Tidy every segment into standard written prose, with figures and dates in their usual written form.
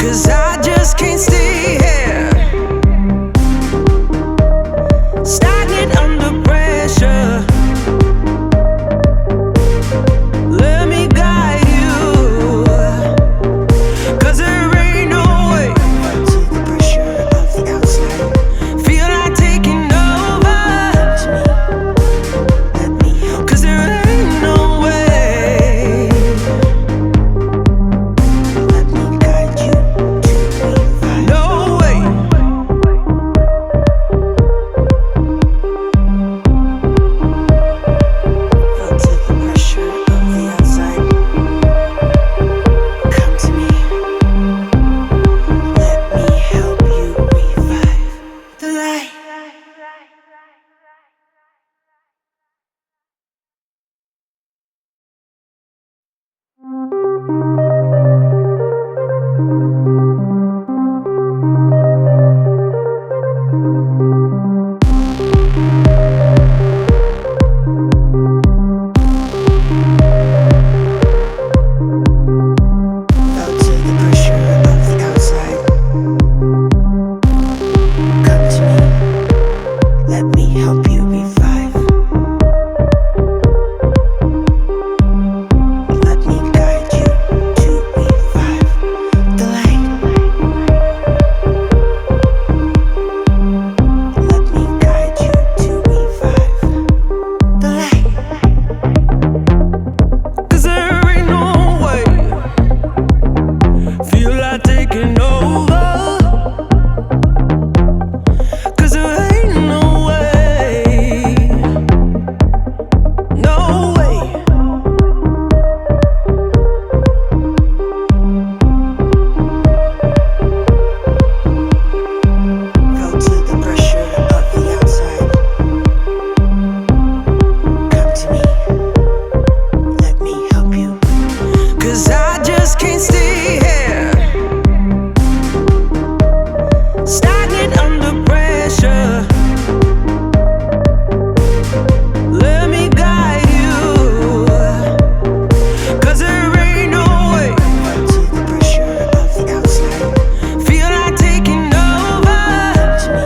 'Cause I just can't stay here, stagnant under pressure. Let me guide you, 'cause there ain't no way. To the pressure of the outside, feel like taking over. Let me, 'cause there ain't no way. Let me guide you to revive. No way. Feel to the pressure of the outside. Come to me. Let me help you revive the light. Felt to the pressure of the outside. Come to me. Let me help you revive. Let me guide you to revive the light. Let me guide you to revive the light. 'Cause there ain't no way. Feel like taking over. 'Cause there ain't no way. No way. Felt to the pressure of the outside. Come to me. Let me help you. 'Cause I just can't stay here, stagnant under pressure. Let me guide you, 'cause there ain't no way. To the pressure of the outside, feel like taking over. To me,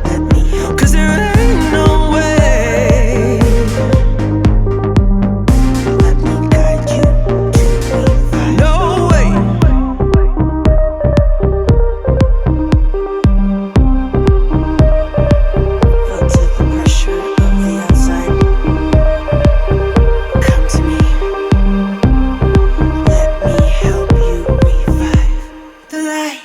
let me help. 'Cause there ain't no way. Let me guide you to revive. No way. Felt to the pressure of the outside. Come to me. Let me help you revive the light.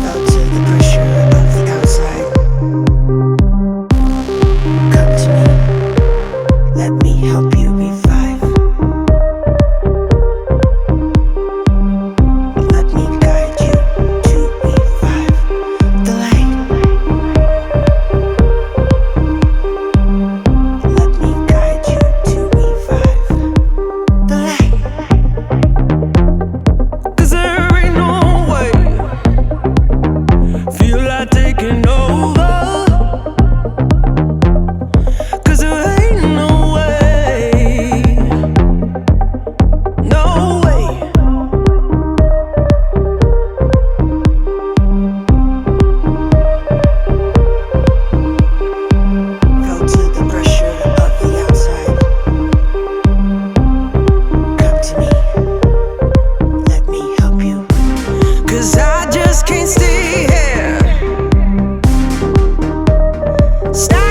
Felt to the pressure of the outside. Come to me. Let me help you revive. Let me guide you to revive the light. Let me guide you to revive the light. 'Cause there ain't no way. Feel like taking over. 'Cause there ain't no way. No way. Felt to the pressure of the outside. Come to me. Let me help you. 'Cause I just can't stay here, stagnant